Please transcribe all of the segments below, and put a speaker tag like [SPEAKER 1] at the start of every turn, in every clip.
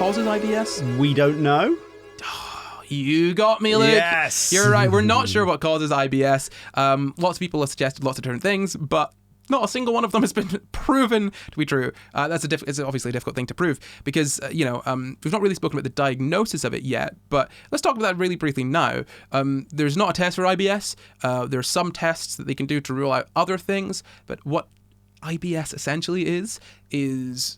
[SPEAKER 1] causes IBS?
[SPEAKER 2] We don't know.
[SPEAKER 1] You got me, Luke.
[SPEAKER 2] Yes.
[SPEAKER 1] You're right. We're not sure what causes IBS. Lots of people have suggested lots of different things, but not a single one of them has been proven to be true. It's obviously a difficult thing to prove because, we've not really spoken about the diagnosis of it yet, but let's talk about that really briefly now. There's not a test for IBS. There are some tests that they can do to rule out other things, but what IBS essentially is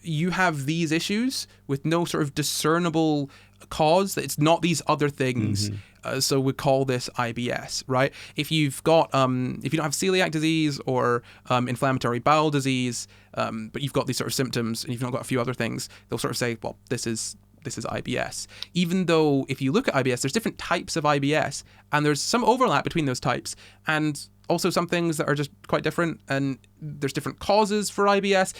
[SPEAKER 1] you have these issues with no sort of discernible cause. It's not these other things. So we call this IBS, right? If you've got, if you don't have celiac disease or inflammatory bowel disease, but you've got these sort of symptoms and you've not got a few other things, they'll sort of say, well, this is IBS. Even though if you look at IBS, there's different types of IBS and there's some overlap between those types and also some things that are just quite different, and there's different causes for IBS.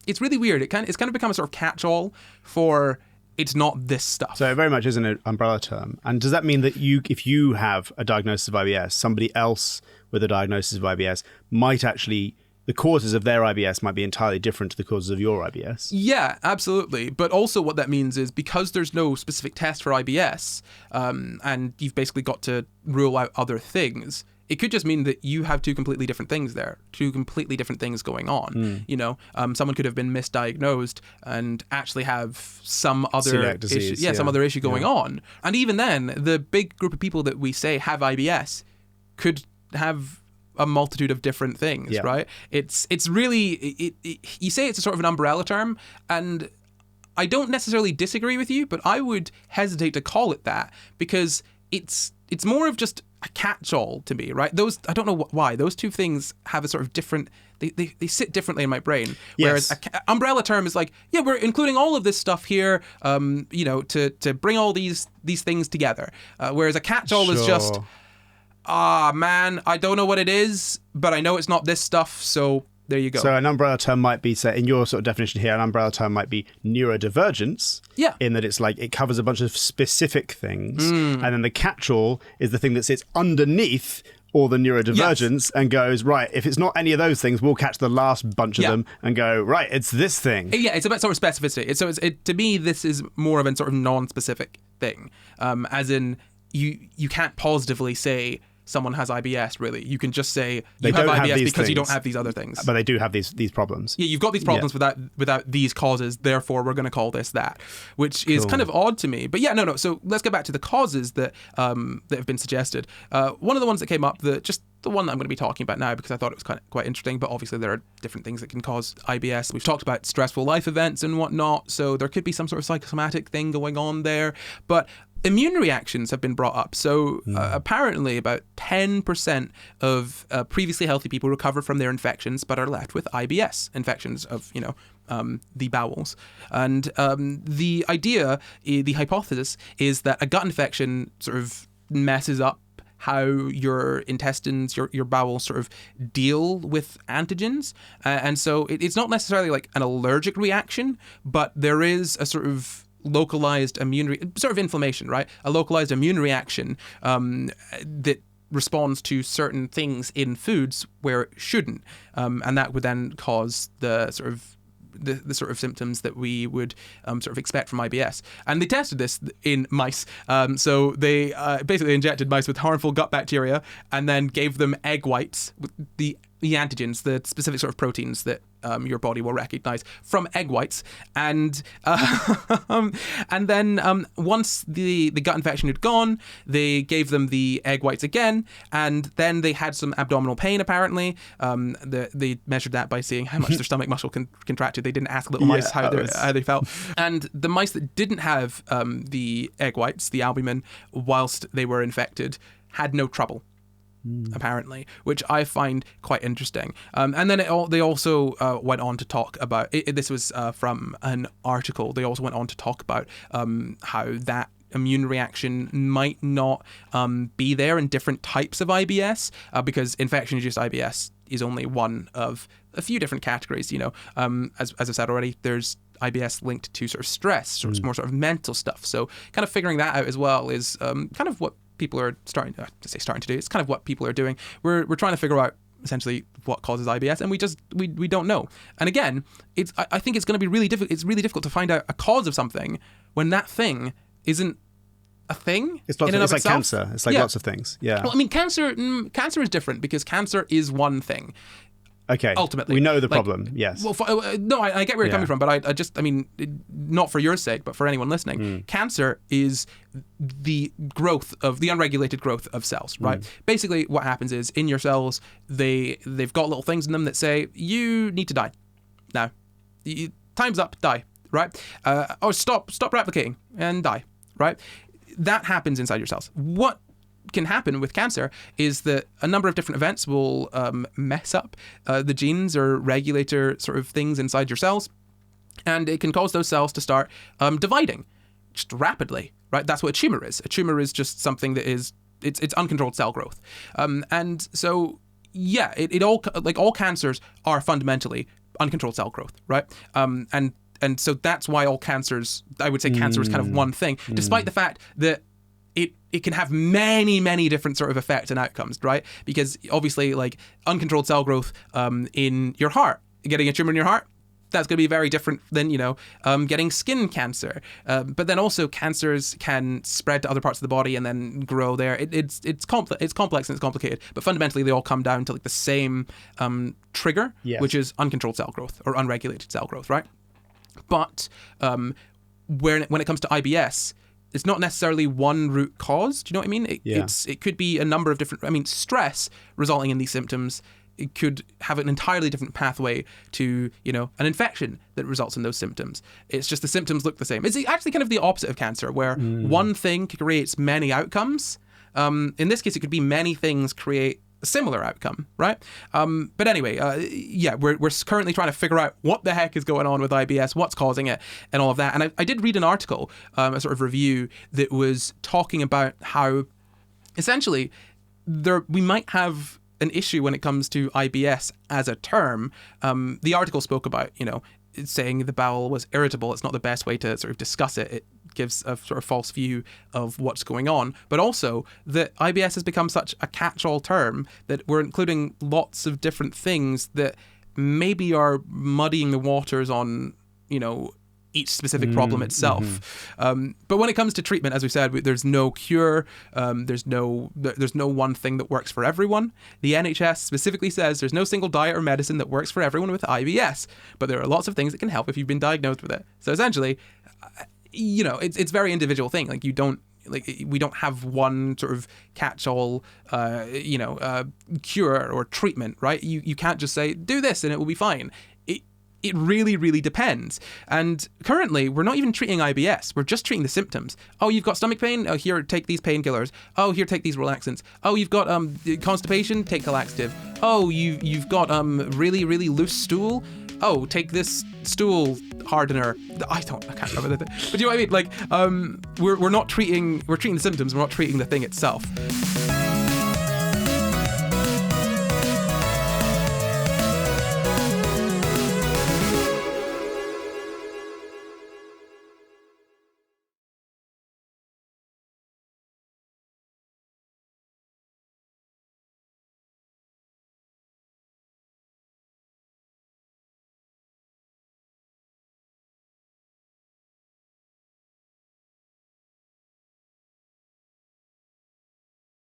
[SPEAKER 1] It's really weird. It's kind of become a sort of catch-all for it's not this stuff.
[SPEAKER 2] So it very much is an umbrella term. And does that mean that if you have a diagnosis of IBS, somebody else with a diagnosis of IBS might actually, the causes of their IBS might be entirely different to the causes of your IBS?
[SPEAKER 1] Yeah, absolutely. But also what that means is because there's no specific test for IBS, and you've basically got to rule out other things, it could just mean that you have two completely different things there, two completely different things going on. Someone could have been misdiagnosed and actually have some other issue, some other issue going on. And even then, the big group of people that we say have IBS could have a multitude of different things, right? It's really, you say it's a sort of an umbrella term, and I don't necessarily disagree with you, but I would hesitate to call it that because it's more of just a catch-all to me, right? Those, I don't know why, those two things have a sort of different, they sit differently in my brain. Whereas an umbrella term is like, yeah, we're including all of this stuff here, to bring all these things together. Whereas a catch-all is just, man, I don't know what it is, but I know it's not this stuff, so there you go.
[SPEAKER 2] So an umbrella term might be, say, in your sort of definition here, an umbrella term might be neurodivergence. Yeah. In that it's like it covers a bunch of specific things. And then the catch-all is the thing that sits underneath all the neurodivergence and goes, right, if it's not any of those things, we'll catch the last bunch of them and go, right, it's this thing.
[SPEAKER 1] Yeah, it's about sort of specificity. To me, this is more of a sort of non-specific thing. As in, you can't positively say someone has IBS, really. You can just say you have IBS because you don't have these other things.
[SPEAKER 2] But they do have these problems.
[SPEAKER 1] Yeah, you've got these problems without these causes, therefore we're going to call this that, which is kind of odd to me. But yeah, no. So let's get back to the causes that have been suggested. One of the ones that came up, the one that I'm going to be talking about now because I thought it was quite interesting, but obviously there are different things that can cause IBS. We've talked about stressful life events and whatnot, so there could be some sort of psychosomatic thing going on there. But immune reactions have been brought up. So apparently about 10% of previously healthy people recover from their infections but are left with IBS, infections of, the bowels. And the idea, the hypothesis, is that a gut infection sort of messes up how your intestines, your bowels sort of deal with antigens. And so it's not necessarily like an allergic reaction, but there is a sort of localized sort of inflammation, right? A localized immune reaction that responds to certain things in foods where it shouldn't, and that would then cause the sort of symptoms that we would sort of expect from IBS. And they tested this in mice. So they basically injected mice with harmful gut bacteria and then gave them egg whites, with the antigens, the specific sort of proteins that your body will recognize from egg whites. And then once the gut infection had gone, they gave them the egg whites again, and then they had some abdominal pain, apparently. They measured that by seeing how much their stomach muscle contracted. They didn't ask little mice how they felt. And the mice that didn't have the egg whites, the albumin, whilst they were infected, had no trouble. Apparently, which I find quite interesting. And then they also went on to talk about, this was from an article, they also went on to talk about how that immune reaction might not be there in different types of IBS, because infection-induced IBS is only one of a few different categories. As I said already, there's IBS linked to sort of stress, more sort of mental stuff. So kind of figuring that out as well is kind of what people are starting to do. It's kind of what people are doing. We're trying to figure out essentially what causes IBS, and we don't know. And again, I think it's going to be really difficult. It's really difficult to find out a cause of something when that thing isn't a thing.
[SPEAKER 2] It's like
[SPEAKER 1] itself.
[SPEAKER 2] cancer. It's like lots of things. Yeah.
[SPEAKER 1] Well, I mean, cancer is different because cancer is one thing.
[SPEAKER 2] Okay.
[SPEAKER 1] Ultimately,
[SPEAKER 2] we know the problem. Yes.
[SPEAKER 1] Well, no, I get where you're coming from, but I mean, not for your sake, but for anyone listening, cancer is the growth of the unregulated growth of cells, right? Basically, what happens is in your cells, they've got little things in them that say you need to die now. Time's up, die, right? Or stop replicating and die, right? That happens inside your cells. What can happen with cancer is that a number of different events will mess up the genes or regulator sort of things inside your cells, and it can cause those cells to start dividing just rapidly, right? That's what a tumor is. A tumor is just something that is it's uncontrolled cell growth, and so yeah, it all, like all cancers are fundamentally uncontrolled cell growth, right? And so that's why all cancers, I would say cancer is kind of one thing, despite the fact that it can have many, many different sort of effects and outcomes, right? Because obviously, like uncontrolled cell growth in your heart, getting a tumor in your heart, that's going to be very different than, getting skin cancer. But then also cancers can spread to other parts of the body and then grow there. It's complex and it's complicated, but fundamentally they all come down to like the same trigger, which is uncontrolled cell growth or unregulated cell growth, right? But when it comes to IBS, it's not necessarily one root cause. Do you know what I mean? It could be a number of different. I mean, stress resulting in these symptoms, it could have an entirely different pathway to an infection that results in those symptoms. It's just the symptoms look the same. It's actually kind of the opposite of cancer, where one thing creates many outcomes. In this case, it could be many things create a similar outcome, right? But anyway, we're currently trying to figure out what the heck is going on with IBS, what's causing it, and all of that. And I did read an article, a sort of review that was talking about how essentially we might have an issue when it comes to IBS as a term. The article spoke about, saying the bowel was irritable. It's not the best way to sort of discuss it. It gives a sort of false view of what's going on, but also that IBS has become such a catch-all term that we're including lots of different things that maybe are muddying the waters on, each specific problem itself. But when it comes to treatment, as we said, there's no cure. There's no one thing that works for everyone. The NHS specifically says there's no single diet or medicine that works for everyone with IBS, but there are lots of things that can help if you've been diagnosed with it. So essentially, it's very individual thing. Like we don't have one sort of catch-all, cure or treatment, right? You can't just say, do this and it will be fine. It really, really depends. And currently, we're not even treating IBS. We're just treating the symptoms. Oh, you've got stomach pain? Oh, here, take these painkillers. Oh, here, take these relaxants. Oh, you've got constipation? Take a laxative. Oh, you've got really, really loose stool? Oh, take this stool hardener. I can't remember the thing. But do you know what I mean? Like, we're treating the symptoms. We're not treating the thing itself.